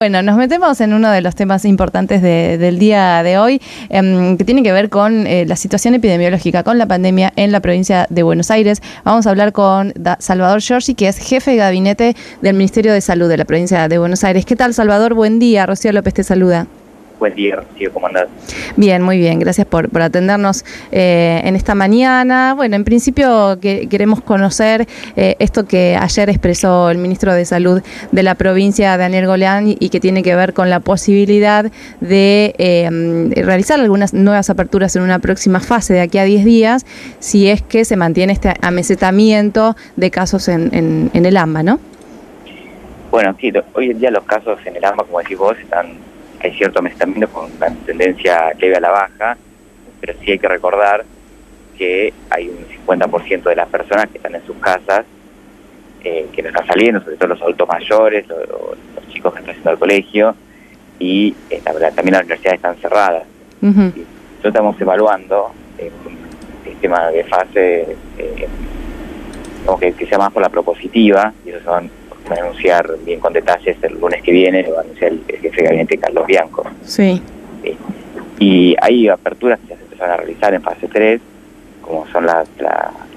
Bueno, nos metemos en uno de los temas importantes del día de hoy, que tiene que ver con la situación epidemiológica, con la pandemia en la provincia de Buenos Aires. Vamos a hablar con Salvador Giorgi, que es jefe de gabinete del Ministerio de Salud de la provincia de Buenos Aires. ¿Qué tal, Salvador? Buen día. Rocío López te saluda. Buen día, Rocío, ¿cómo andás? Bien, muy bien, gracias por atendernos en esta mañana. Bueno, en principio queremos conocer esto que ayer expresó el ministro de Salud de la provincia, Daniel Goleán, y que tiene que ver con la posibilidad de realizar algunas nuevas aperturas en una próxima fase de aquí a 10 días, si es que se mantiene este amesetamiento de casos en el AMBA, ¿no? Bueno, sí, hoy en día los casos en el AMBA, como decís vos, hay cierto amesetamiento con una tendencia leve a la baja, pero sí hay que recordar que hay un 50% de las personas que están en sus casas, que no están saliendo, sobre todo los adultos mayores, los chicos que están haciendo el colegio, y también las universidades están cerradas. Nosotros estamos evaluando un sistema de fase que sea más por la propositiva, y eso va a anunciar bien con detalles el lunes que viene, lo va a anunciar el jefe de gabinete Carlos Bianco. Sí. Y hay aperturas que ya se empezaron a realizar en fase 3, como son la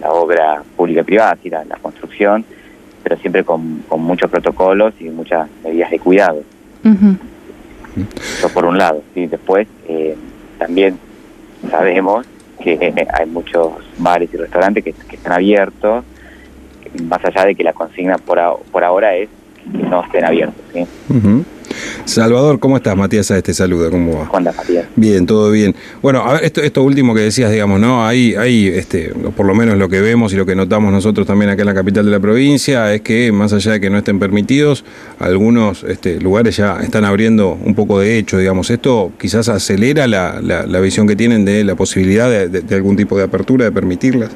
obra pública y privada, y la construcción, pero siempre con muchos protocolos y muchas medidas de cuidado. Eso por un lado. ¿Sí? Después, también sabemos que hay muchos bares y restaurantes que están abiertos, más allá de que la consigna por ahora es que no estén abiertos, ¿sí? Salvador, ¿cómo estás? Matías te saluda, ¿cómo va? ¿Cómo andas, Matías? Bien, todo bien. Bueno, a ver, esto último que decías, digamos, ¿no? Hay por lo menos lo que vemos y lo que notamos nosotros también acá en la capital de la provincia es que, más allá de que no estén permitidos, algunos lugares ya están abriendo un poco de hecho, digamos. ¿Esto quizás acelera la visión que tienen de la posibilidad de algún tipo de apertura, de permitirlas?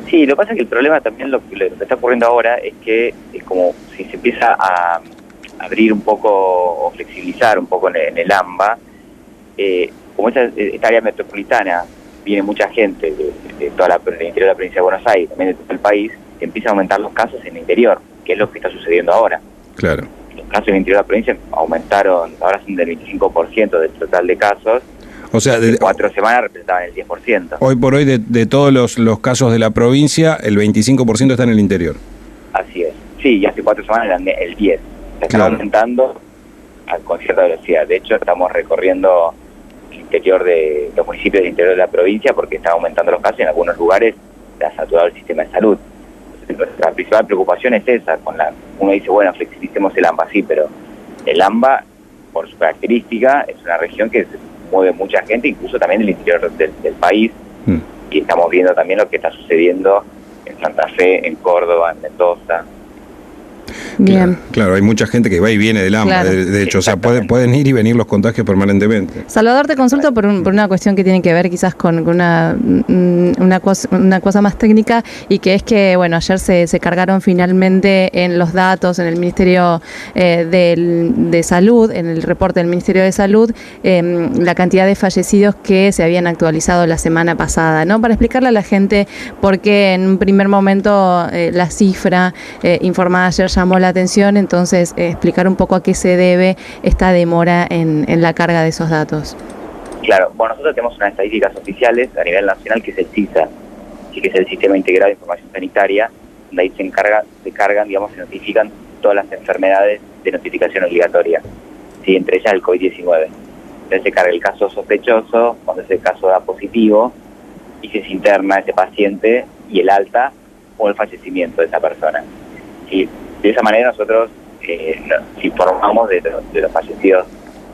Sí, lo que pasa es que el problema también, lo que está ocurriendo ahora, es que es como si se empieza a abrir un poco o flexibilizar un poco en el AMBA, como esta área metropolitana viene mucha gente de toda del interior de la provincia de Buenos Aires, también de todo el país, empiezan a aumentar los casos en el interior, que es lo que está sucediendo ahora. Claro. Los casos en el interior de la provincia aumentaron, ahora son del 25% del total de casos. O sea, de 4 semanas representaban el 10%. Hoy por hoy, de todos los casos de la provincia, el 25% está en el interior. Así es. Sí, y hace 4 semanas eran el 10%. Se está aumentando con cierta velocidad. De hecho, estamos recorriendo el interior de los municipios del interior de la provincia porque están aumentando los casos. En algunos lugares se ha saturado el sistema de salud. Entonces, la principal preocupación es esa. Uno dice, bueno, flexibilicemos el AMBA, sí, pero el AMBA, por su característica, es una región que mueve mucha gente, incluso también del interior del país. Y estamos viendo también lo que está sucediendo en Santa Fe, en Córdoba, en Mendoza. Bien. Claro, hay mucha gente que va y viene del AMBA, claro. De hecho, o sea, pueden ir y venir los contagios permanentemente. Salvador, te consulto por una cuestión que tiene que ver quizás con una cosa más técnica, y que es que, bueno, ayer se cargaron finalmente en los datos, en el Ministerio de Salud, en el reporte del Ministerio de Salud, la cantidad de fallecidos que se habían actualizado la semana pasada, ¿no? Para explicarle a la gente por qué en un primer momento la cifra informada ayer llamó la atención, entonces explicar un poco a qué se debe esta demora en la carga de esos datos. Claro, bueno, nosotros tenemos unas estadísticas oficiales a nivel nacional que es el CISA, que es el Sistema Integrado de Información Sanitaria, donde ahí se cargan, digamos, se notifican todas las enfermedades de notificación obligatoria, ¿sí? Entre ellas el COVID-19. Entonces se carga el caso sospechoso, cuando ese caso da positivo, y se interna ese paciente y el alta o el fallecimiento de esa persona. ¿Sí? De esa manera nosotros nos informamos de los fallecidos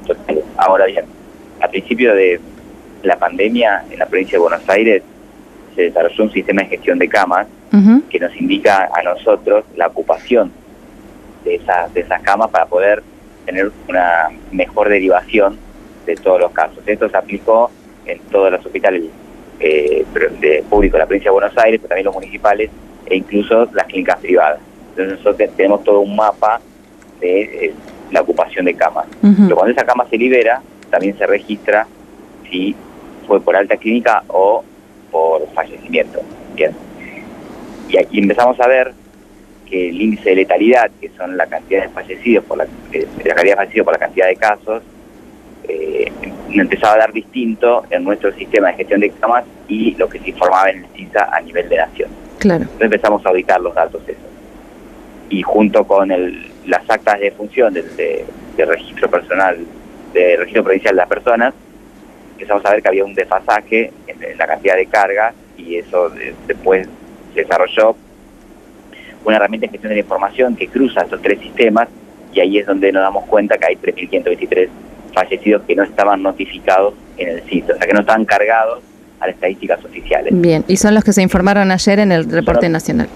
totales. Ahora bien, a principio de la pandemia en la provincia de Buenos Aires se desarrolló un sistema de gestión de camas que nos indica a nosotros la ocupación de esas camas para poder tener una mejor derivación de todos los casos. Esto se aplicó en todos los hospitales públicos de la provincia de Buenos Aires, pero también los municipales e incluso las clínicas privadas. Entonces nosotros tenemos todo un mapa de la ocupación de camas. Pero cuando esa cama se libera, también se registra si fue por alta clínica o por fallecimiento. Bien. Y aquí empezamos a ver que el índice de letalidad, que son la cantidad de fallecidos por la cantidad de casos, empezaba a dar distinto en nuestro sistema de gestión de camas y lo que se informaba en el CISA a nivel de nación. Claro. Entonces empezamos a auditar los datos esos. Y junto con las actas de defunción del registro personal, del registro provincial de las personas, empezamos a ver que había un desfasaje en la cantidad de cargas, y eso después se desarrolló una herramienta de gestión de la información que cruza estos tres sistemas, y ahí es donde nos damos cuenta que hay 3.523 fallecidos que no estaban notificados en el CISA, o sea, que no estaban cargados a las estadísticas oficiales. Bien, y son los que se informaron ayer en el reporte nacional.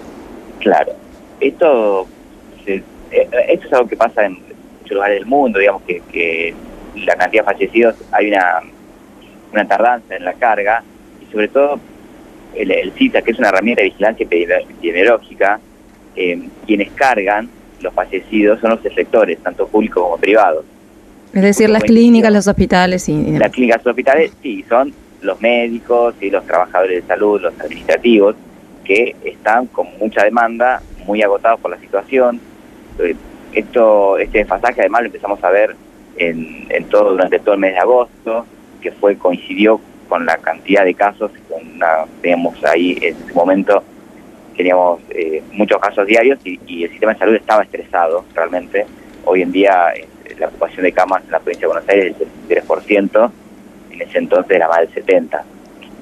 Claro. Esto es algo que pasa en muchos lugares del mundo, digamos que la cantidad de fallecidos, hay una tardanza en la carga, y sobre todo el CISA, que es una herramienta de vigilancia epidemiológica, quienes cargan los fallecidos son los sectores, tanto públicos como privados. Es decir, las clínicas, los hospitales y... Las clínicas y los hospitales, sí, son los médicos y los trabajadores de salud, los administrativos, que están con mucha demanda, muy agotados por la situación. Este desfasaje además lo empezamos a ver durante todo el mes de agosto, que coincidió con la cantidad de casos. Teníamos ahí en ese momento muchos casos diarios, y el sistema de salud estaba estresado realmente. Hoy en día la ocupación de camas en la provincia de Buenos Aires es del 3%, en ese entonces era más del 70%.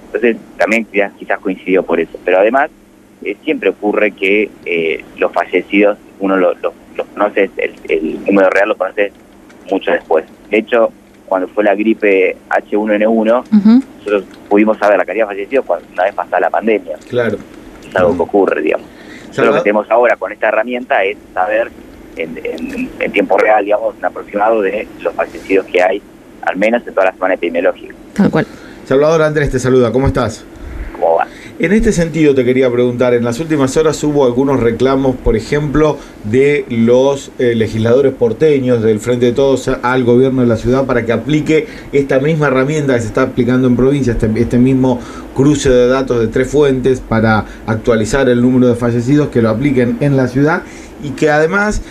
Entonces también quizás coincidió por eso. Pero además siempre ocurre que los fallecidos uno los conoce, el número real lo conoce mucho después. De hecho, cuando fue la gripe H1N1, nosotros pudimos saber la cantidad de fallecidos una vez pasada la pandemia. Claro. Es algo que ocurre, digamos. Entonces, lo que tenemos ahora con esta herramienta es saber en tiempo real, digamos, un aproximado de los fallecidos que hay, al menos en toda la semana epidemiológica. Tal cual. Salvador, Andrés te saluda, ¿cómo estás? ¿Cómo va? En este sentido te quería preguntar, en las últimas horas hubo algunos reclamos, por ejemplo, de los legisladores porteños del Frente de Todos al gobierno de la ciudad para que aplique esta misma herramienta que se está aplicando en provincia, este mismo cruce de datos de 3 fuentes para actualizar el número de fallecidos, que lo apliquen en la ciudad, y que además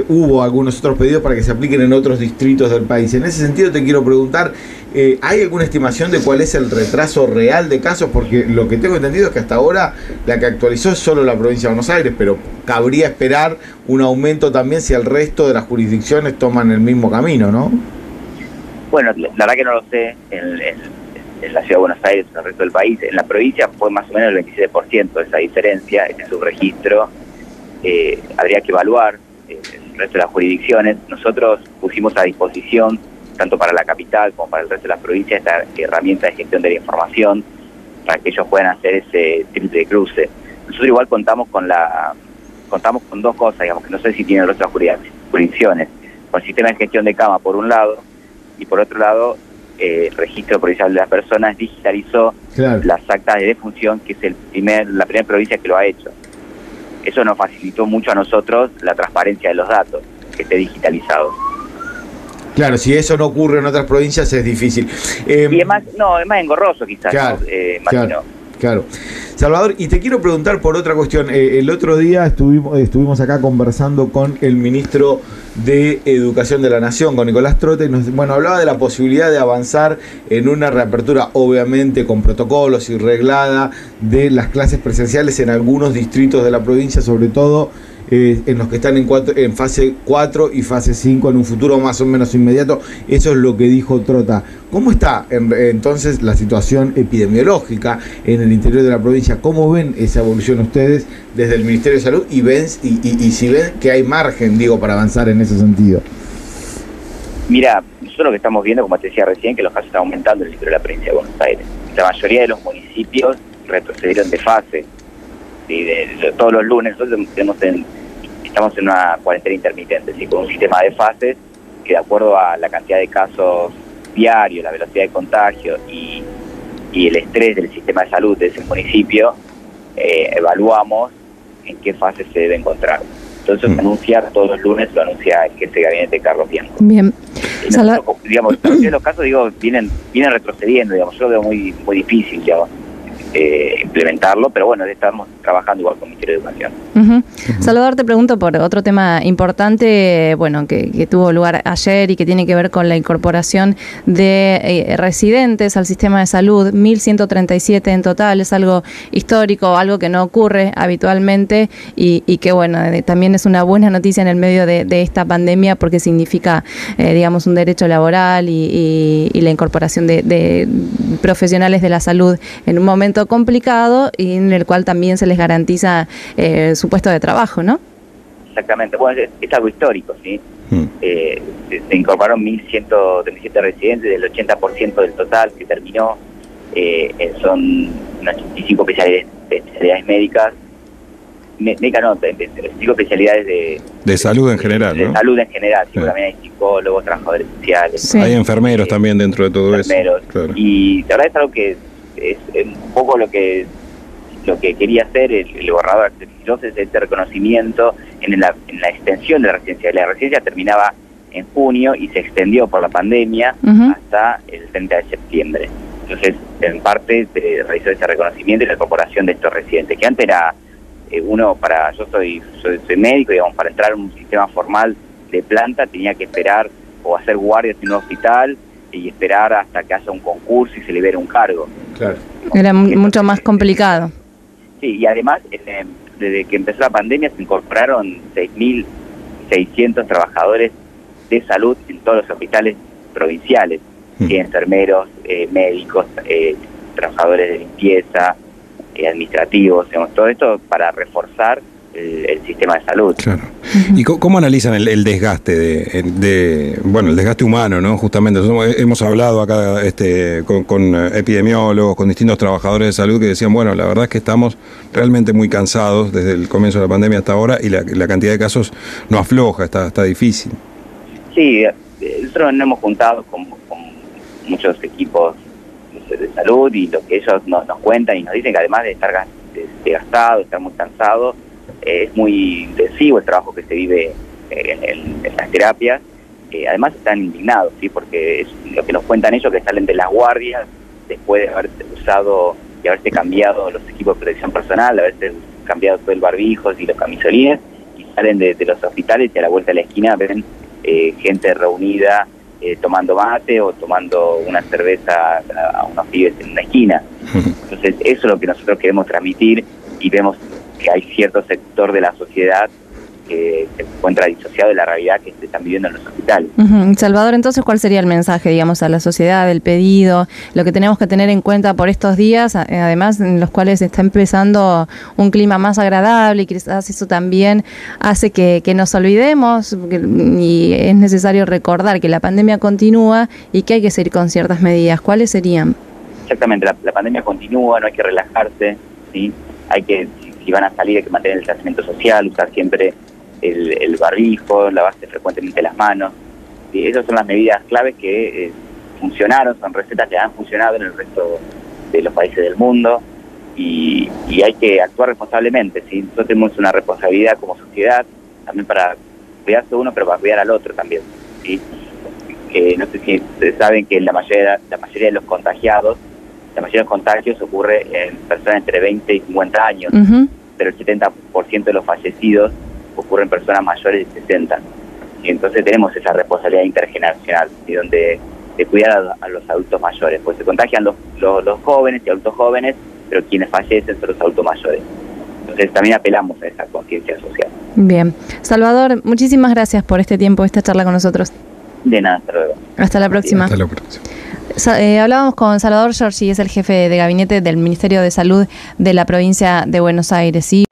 hubo algunos otros pedidos para que se apliquen en otros distritos del país. En ese sentido te quiero preguntar, ¿hay alguna estimación de cuál es el retraso real de casos? Porque lo que tengo entendido es que hasta ahora la que actualizó es solo la provincia de Buenos Aires, pero cabría esperar un aumento también si el resto de las jurisdicciones toman el mismo camino, ¿no? Bueno, la verdad que no lo sé en la ciudad de Buenos Aires, en el resto del país. En la provincia fue más o menos el 27% de esa diferencia, ese subregistro. Habría que evaluar el resto de las jurisdicciones. Nosotros pusimos a disposición, tanto para la capital como para el resto de las provincias, esta herramienta de gestión de la información para que ellos puedan hacer ese triple cruce. Nosotros igual contamos con dos cosas, digamos, que no sé si tienen otras jurisdicciones, con el sistema de gestión de cama por un lado, y por otro lado el registro provincial de las personas digitalizó las actas de defunción, que es la primera provincia que lo ha hecho. Eso nos facilitó mucho a nosotros la transparencia de los datos, que esté digitalizado. Claro, si eso no ocurre en otras provincias es difícil. Y es más engorroso quizás, claro, ¿no? Claro. Salvador, y te quiero preguntar por otra cuestión. El otro día estuvimos acá conversando con el ministro de Educación de la Nación, con Nicolás Trota, y hablaba de la posibilidad de avanzar en una reapertura, obviamente con protocolos y reglada, de las clases presenciales en algunos distritos de la provincia, sobre todo en los que están en fase 4 y fase 5 en un futuro más o menos inmediato. Eso es lo que dijo Trota. ¿Cómo está entonces la situación epidemiológica en el interior de la provincia? ¿Cómo ven esa evolución ustedes desde el Ministerio de Salud y si ven que hay margen, para avanzar en ese sentido? Mira, nosotros lo que estamos viendo, como te decía recién, que los casos están aumentando en el interior de la provincia de Buenos Aires. La mayoría de los municipios retrocedieron de fase. ¿Sí? Todos los lunes nosotros estamos en una cuarentena intermitente, ¿sí? Con un sistema de fases que, de acuerdo a la cantidad de casos diarios, la velocidad de contagio y el estrés del sistema de salud de ese municipio, evaluamos en qué fase se debe encontrar. Entonces, anunciar todos los lunes, lo anuncia el jefe de gabinete Carlos Bianco. Bien. Digamos, los casos vienen retrocediendo, digamos. Yo lo veo muy difícil, implementarlo, pero bueno, estamos trabajando igual con el Ministerio de Educación. Salvador, te pregunto por otro tema importante, bueno, que tuvo lugar ayer y que tiene que ver con la incorporación de residentes al sistema de salud, 1.137 en total, es algo histórico, algo que no ocurre habitualmente y que, bueno, también es una buena noticia en el medio de esta pandemia porque significa, digamos, un derecho laboral y la incorporación de profesionales de la salud en un momento complicado y en el cual también se les garantiza su puesto de trabajo, ¿no? Exactamente, bueno, es algo histórico, ¿sí? Se incorporaron 1.137 residentes, del 80% del total que terminó, son unas 85 especialidades médicas, no, 5 especialidades de salud en general, ¿no? De salud en general, sí, Sí. También hay psicólogos, trabajadores sociales. Sí. Hay enfermeros también dentro de todo eso. Claro. Y la verdad es algo que es un poco lo que quería hacer el gobernador es este reconocimiento en la extensión de la residencia. La residencia terminaba en junio y se extendió por la pandemia hasta el 30 de septiembre. Entonces, en parte se realizó ese reconocimiento y la incorporación de estos residentes, que antes era yo soy médico, digamos, para entrar en un sistema formal de planta tenía que esperar o hacer guardias en un hospital y esperar hasta que haya un concurso y se libere un cargo. Claro. Era mucho más complicado. Sí, y además, desde que empezó la pandemia se incorporaron 6.600 trabajadores de salud en todos los hospitales provinciales, enfermeros, médicos, trabajadores de limpieza, administrativos, digamos, todo esto para reforzar el sistema de salud. Claro. ¿Y cómo analizan el desgaste el desgaste humano, ¿no? Justamente hemos hablado acá con epidemiólogos, con distintos trabajadores de salud que decían, bueno, la verdad es que estamos realmente muy cansados desde el comienzo de la pandemia hasta ahora y la cantidad de casos no afloja, está difícil. Sí, nosotros nos hemos juntado con muchos equipos de salud y lo que ellos nos cuentan y nos dicen que además de estar desgastado, de estar muy cansado, es muy intensivo el trabajo que se vive en las terapias. Además están indignados, ¿sí? Porque es lo que nos cuentan ellos, que salen de las guardias después de haber usado y haberse cambiado los equipos de protección personal, de haberse cambiado todo el barbijo y los camisolines, y salen de los hospitales y a la vuelta de la esquina ven gente reunida tomando mate o tomando una cerveza a unos pibes en una esquina. Entonces eso es lo que nosotros queremos transmitir y vemos que hay cierto sector de la sociedad que se encuentra disociado de la realidad que se están viviendo en los hospitales. Salvador, entonces, ¿cuál sería el mensaje, digamos, a la sociedad, el pedido, lo que tenemos que tener en cuenta por estos días, además en los cuales está empezando un clima más agradable y quizás eso también hace que nos olvidemos y es necesario recordar que la pandemia continúa y que hay que seguir con ciertas medidas? ¿Cuáles serían? Exactamente, la pandemia continúa, no hay que relajarse, ¿sí? Hay que, si van a salir, hay que mantener el distanciamiento social, usar siempre el barbijo, lavarse frecuentemente las manos. Y esas son las medidas claves que funcionaron, son recetas que han funcionado en el resto de los países del mundo y hay que actuar responsablemente, ¿sí? Nosotros tenemos una responsabilidad como sociedad también para cuidarse uno, pero para cuidar al otro también, ¿sí? No sé si ustedes saben que la mayoría de los contagiados, la mayoría de los contagios ocurre en personas entre 20 y 50 años, pero el 70% de los fallecidos ocurren en personas mayores de 60. Y entonces tenemos esa responsabilidad intergeneracional, ¿sí? Donde de cuidar a los adultos mayores, pues se contagian los jóvenes y adultos jóvenes, pero quienes fallecen son los adultos mayores. Entonces también apelamos a esa conciencia social. Bien. Salvador, muchísimas gracias por este tiempo, esta charla con nosotros. De nada, hasta luego. Hasta la próxima. Hasta la próxima. Hablábamos con Salvador Giorgi, es el jefe de gabinete del Ministerio de Salud de la provincia de Buenos Aires. ¿Sí?